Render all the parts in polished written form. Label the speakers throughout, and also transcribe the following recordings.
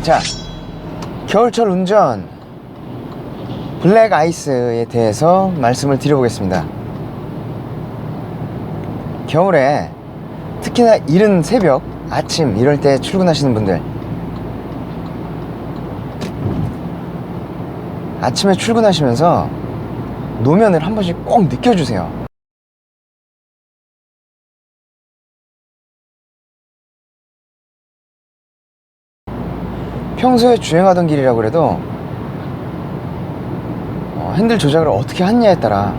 Speaker 1: 자, 겨울철 운전 블랙 아이스에 대해서 말씀을 드려보겠습니다. 겨울에 특히나 이른 새벽, 아침 이럴 때 출근하시는 분들, 아침에 출근하시면서 노면을 한 번씩 꼭 느껴주세요. 평소에 주행하던 길이라고 해도 핸들 조작을 어떻게 하느냐에 따라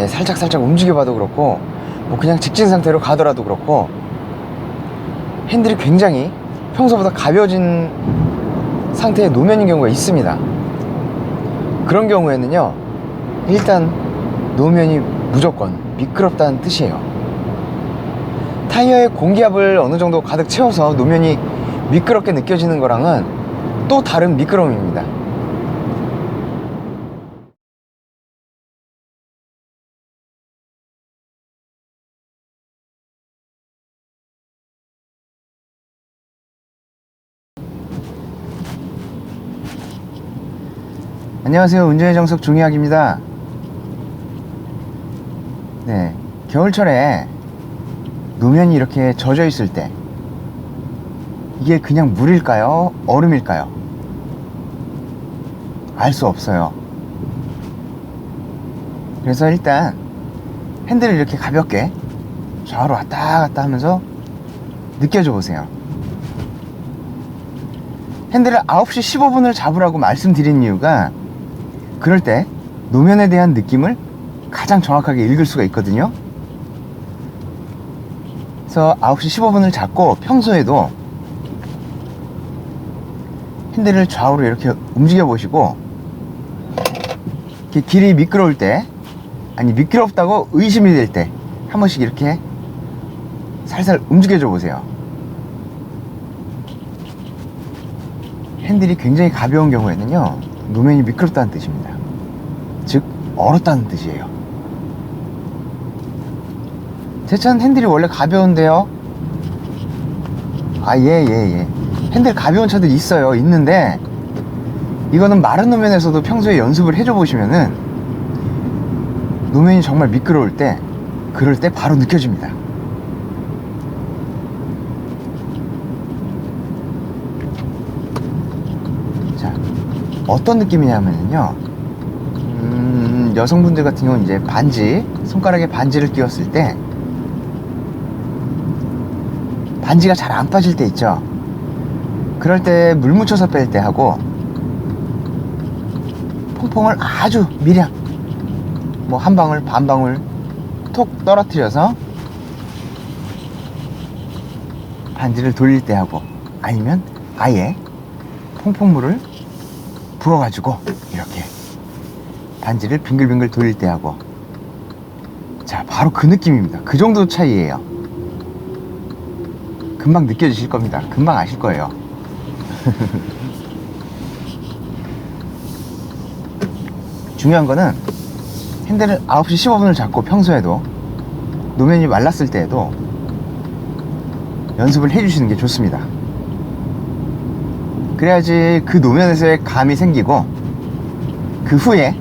Speaker 1: 살짝 움직여봐도 그렇고, 뭐 그냥 직진 상태로 가더라도 그렇고, 핸들이 굉장히 평소보다 가벼워진 상태의 노면인 경우가 있습니다. 그런 경우에는요, 일단 노면이 무조건 미끄럽다는 뜻이에요. 타이어에 공기압을 어느 정도 가득 채워서 노면이 미끄럽게 느껴지는 거랑은 또 다른 미끄러움입니다. 안녕하세요. 운전의 정석 종이학입니다. 네, 겨울철에 노면이 이렇게 젖어 있을 때 이게 그냥 물일까요? 얼음일까요? 알 수 없어요. 그래서 일단 핸들을 이렇게 가볍게 좌우로 왔다 갔다 하면서 느껴줘 보세요. 핸들을 9시 15분을 잡으라고 말씀드린 이유가, 그럴 때 노면에 대한 느낌을 가장 정확하게 읽을 수가 있거든요. 그래서 9시 15분을 잡고 평소에도 핸들을 좌우로 이렇게 움직여 보시고, 이렇게 길이 미끄러울 때, 아니 미끄럽다고 의심이 될 때 한 번씩 이렇게 살살 움직여 줘 보세요. 핸들이 굉장히 가벼운 경우에는요, 노면이 미끄럽다는 뜻입니다. 즉 얼었다는 뜻이에요. 제 차는 핸들이 원래 가벼운데요. 예. 핸들 가벼운 차들이 있어요. 있는데 이거는 마른 노면에서도 평소에 연습을 해줘 보시면은 노면이 정말 미끄러울 때, 그럴 때 바로 느껴집니다. 자, 어떤 느낌이냐면요, 여성분들 같은 경우는 이제 반지, 손가락에 반지를 끼웠을 때 반지가 잘 안 빠질 때 있죠. 그럴 때 물 묻혀서 뺄 때 하고, 퐁퐁을 아주 미량, 뭐 한 방울 반 방울 톡 떨어뜨려서 반지를 돌릴 때 하고, 아니면 아예 퐁퐁물을 부어가지고 이렇게 반지를 빙글빙글 돌릴 때 하고, 자, 바로 그 느낌입니다. 그 정도 차이예요. 금방 느껴지실 겁니다. 금방 아실 거예요. 중요한 거는 핸들을 9시 15분을 잡고 평소에도 노면이 말랐을 때에도 연습을 해주시는 게 좋습니다. 그래야지 그 노면에서의 감이 생기고, 그 후에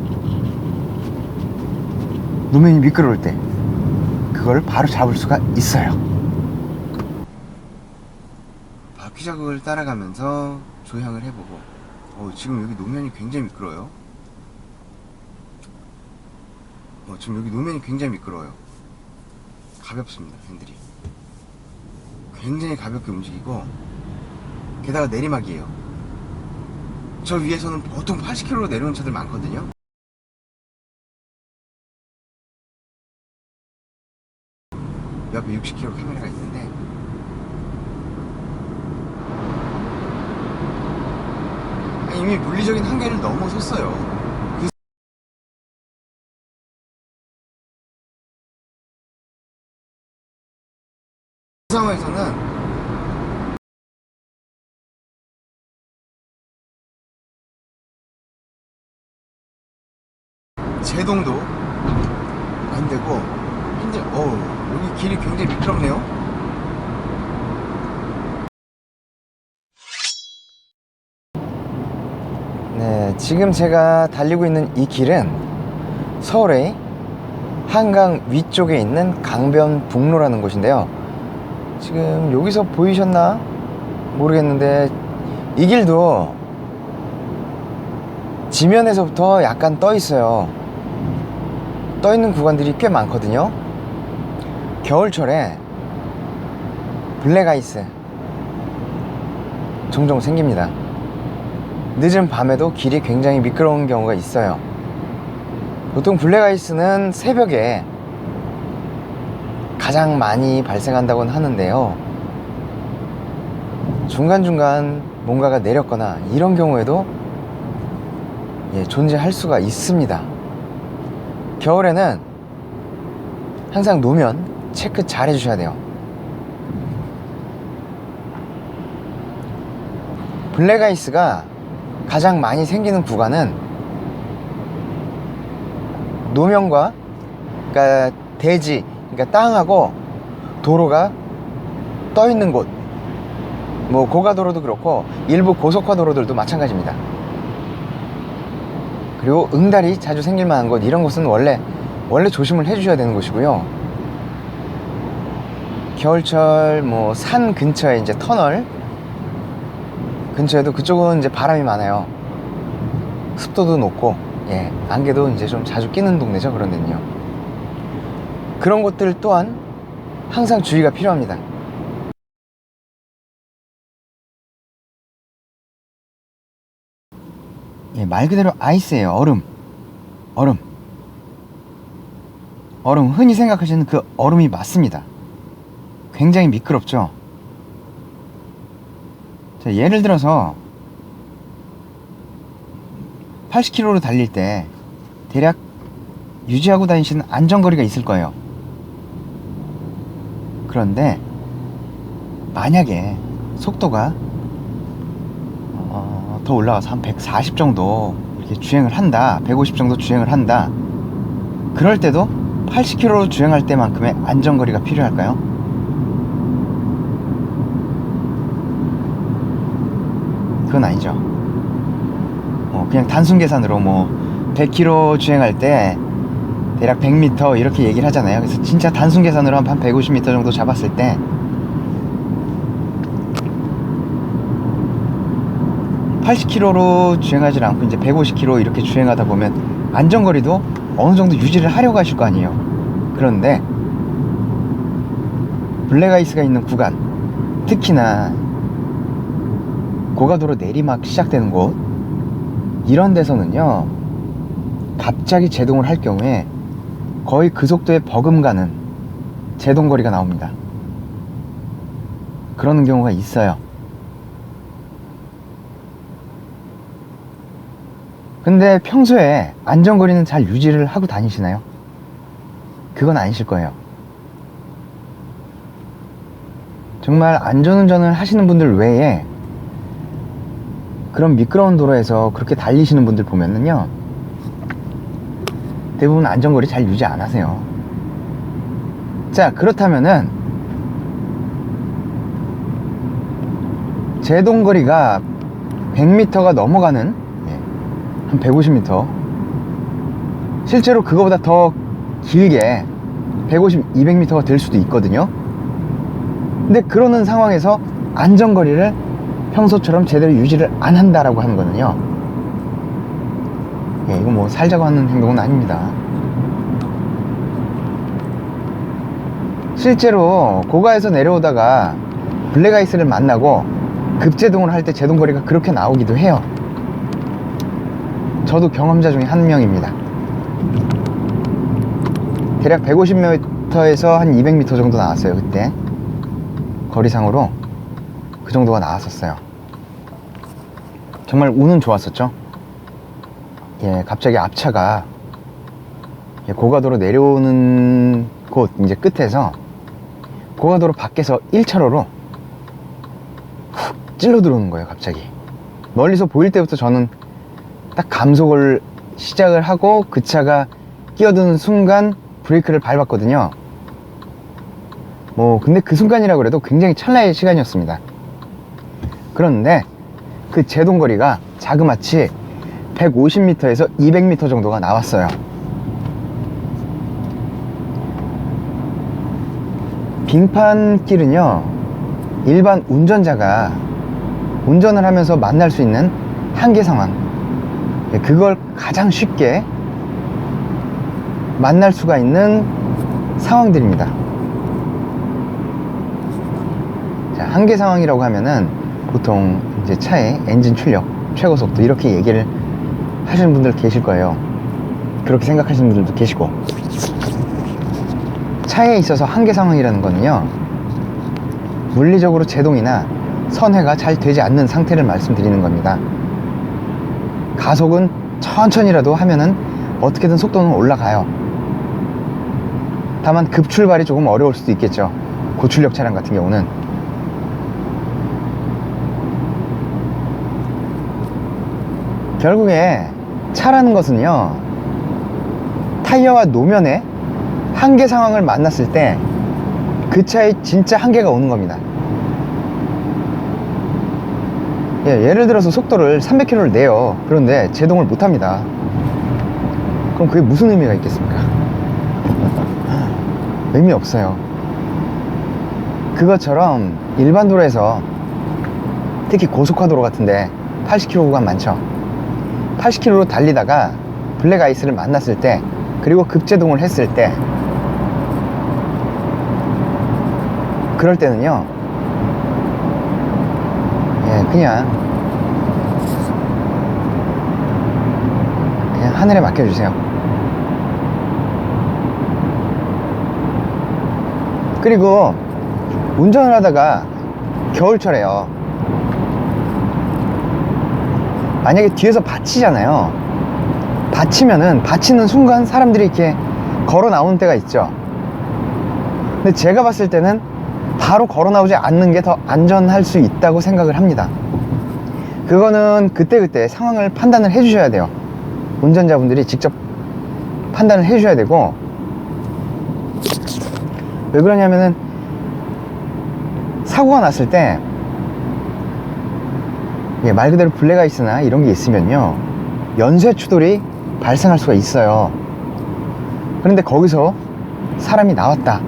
Speaker 1: 노면이 미끄러울 때 그걸 바로 잡을 수가 있어요. 바퀴 자국을 따라가면서 조향을 해보고, 지금 여기 노면이 굉장히 미끄러워요. 지금 여기 노면이 굉장히 미끄러워요. 가볍습니다. 핸들이 굉장히 가볍게 움직이고, 게다가 내리막이에요. 저 위에서는 보통 80km로 내려오는 차들 많거든요. 옆에 60km 카메라가 있는데, 이미 물리적인 한계를 넘어섰어요. 그 상황에서는 제동도 안 되고, 핸들, 여기 길이 굉장히 미끄럽네요. 지금 제가 달리고 있는 이 길은 서울의 한강 위쪽에 있는 강변북로라는 곳인데요. 지금 여기서 보이셨나 모르겠는데 이 길도 지면에서부터 약간 떠 있어요. 떠 있는 구간들이 꽤 많거든요. 겨울철에 블랙아이스 종종 생깁니다. 늦은 밤에도 길이 굉장히 미끄러운 경우가 있어요. 보통 블랙아이스는 새벽에 가장 많이 발생한다고는 하는데요, 중간중간 뭔가가 내렸거나 이런 경우에도 존재할 수가 있습니다. 겨울에는 항상 노면 체크 잘 해주셔야 돼요. 블랙아이스가 가장 많이 생기는 구간은 노면과, 그러니까 대지, 그러니까 땅하고 도로가 떠 있는 곳, 뭐 고가도로도 그렇고 일부 고속화도로들도 마찬가지입니다. 그리고 응달이 자주 생길 만한 곳, 이런 곳은 원래 조심을 해주셔야 되는 곳이고요. 겨울철 뭐 산 근처에 이제 터널 근처에도 그쪽은 이제 바람이 많아요. 습도도 높고, 안개도 이제 좀 자주 끼는 동네죠. 그런 데는요. 그런 곳들 또한 항상 주의가 필요합니다. 말 그대로 아이스예요. 얼음. 흔히 생각하시는 그 얼음이 맞습니다. 굉장히 미끄럽죠. 자, 예를 들어서 80km로 달릴 때 대략 유지하고 다니시는 안전거리가 있을 거예요. 그런데 만약에 속도가 더 올라가서 한 140 정도 이렇게 주행을 한다, 150 정도 주행을 한다, 그럴 때도 80km로 주행할 때만큼의 안전거리가 필요할까요? 그건 아니죠. 그냥 단순 계산으로 뭐 100km 주행할 때 대략 100m 이렇게 얘기를 하잖아요. 그래서 진짜 단순 계산으로 한 150m 정도 잡았을 때 80km로 주행하지 않고 이제 150km 이렇게 주행하다 보면 안전거리도 어느 정도 유지를 하려고 하실 거 아니에요. 그런데 블랙아이스가 있는 구간, 특히나 고가도로 내리막 시작되는 곳, 이런 데서는요, 갑자기 제동을 할 경우에 거의 그 속도에 버금가는 제동거리가 나옵니다. 그러는 경우가 있어요. 근데 평소에 안전거리는 잘 유지를 하고 다니시나요? 그건 아니실 거예요. 정말 안전운전을 하시는 분들 외에 그런 미끄러운 도로에서 그렇게 달리시는 분들 보면은요, 대부분 안전거리 잘 유지 안 하세요. 자, 그렇다면은 제동거리가 100m가 넘어가는, 한 150m, 실제로 그거보다 더 길게 150, 200m가 될 수도 있거든요. 근데 그러는 상황에서 안전거리를 평소처럼 제대로 유지를 안 한다라고 하는 거는요, 이거 뭐 살자고 하는 행동은 아닙니다. 실제로 고가에서 내려오다가 블랙아이스를 만나고 급제동을 할 때 제동거리가 그렇게 나오기도 해요. 저도 경험자 중에 한 명입니다. 대략 150m에서 한 200m 정도 나왔어요. 그때 거리상으로 그 정도가 나왔었어요. 정말 운은 좋았었죠. 갑자기 앞차가 고가도로 내려오는 곳 이제 끝에서 고가도로 밖에서 1차로로 훅 찔러 들어오는 거예요. 갑자기 멀리서 보일 때부터 저는 딱 감속을 시작을 하고 그 차가 끼어드는 순간 브레이크를 밟았거든요. 근데 그 순간이라고 그래도 굉장히 찰나의 시간이었습니다. 그런데 그 제동거리가 자그마치 150m에서 200m 정도가 나왔어요. 빙판길은요, 일반 운전자가 운전을 하면서 만날 수 있는 한계 상황, 그걸 가장 쉽게 만날 수가 있는 상황들입니다. 자, 한계 상황이라고 하면은 보통 이제 차의 엔진 출력, 최고 속도 이렇게 얘기를 하시는 분들 계실 거예요. 그렇게 생각하시는 분들도 계시고, 차에 있어서 한계 상황이라는 거는요, 물리적으로 제동이나 선회가 잘 되지 않는 상태를 말씀드리는 겁니다. 가속은 천천히라도 하면은 어떻게든 속도는 올라가요. 다만 급출발이 조금 어려울 수도 있겠죠. 고출력 차량 같은 경우는. 결국에 차라는 것은요, 타이어와 노면의 한계 상황을 만났을 때 그 차에 진짜 한계가 오는 겁니다. 예를 들어서 속도를 300km를 내요. 그런데 제동을 못합니다. 그럼 그게 무슨 의미가 있겠습니까? 의미 없어요. 그것처럼 일반 도로에서, 특히 고속화도로 같은데 80km 구간 많죠. 80km로 달리다가 블랙 아이스를 만났을 때, 그리고 급제동을 했을 때, 그럴 때는요, 그냥 하늘에 맡겨주세요. 그리고 운전을 하다가 겨울철에요, 만약에 뒤에서 받치잖아요. 받치는 순간 사람들이 이렇게 걸어 나오는 때가 있죠. 근데 제가 봤을 때는 바로 걸어 나오지 않는 게 더 안전할 수 있다고 생각을 합니다. 그거는 그때그때 상황을 판단을 해 주셔야 돼요. 운전자분들이 직접 판단을 해 주셔야 되고, 왜 그러냐면은 사고가 났을 때, 말 그대로 블랙아이스나 이런 게 있으면요, 연쇄 추돌이 발생할 수가 있어요. 그런데 거기서 사람이 나왔다,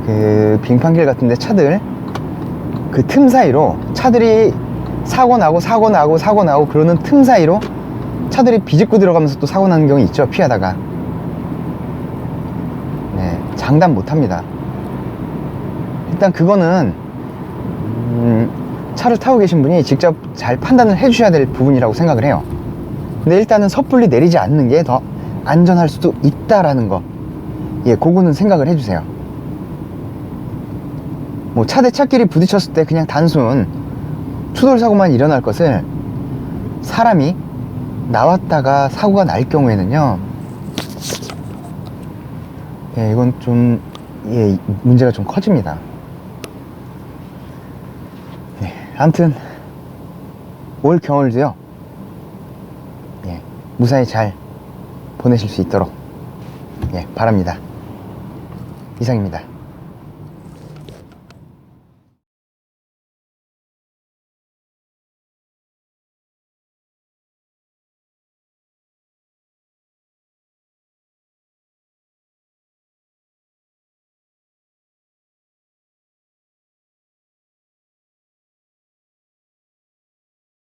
Speaker 1: 그 빙판길 같은데 차들, 그 틈 사이로 차들이 사고 나고 그러는 틈 사이로 차들이 비집고 들어가면서 또 사고 나는 경우 있죠. 피하다가. 장담 못 합니다. 일단 그거는 차를 타고 계신 분이 직접 잘 판단을 해 주셔야 될 부분이라고 생각을 해요. 근데 일단은 섣불리 내리지 않는 게 더 안전할 수도 있다라는 거, 그거는 생각을 해 주세요. 뭐 차 대 차끼리 부딪혔을 때 그냥 단순 추돌 사고만 일어날 것을, 사람이 나왔다가 사고가 날 경우에는요, 이건 좀 문제가 좀 커집니다. 아무튼 올 겨울도요, 무사히 잘 보내실 수 있도록 바랍니다. 이상입니다.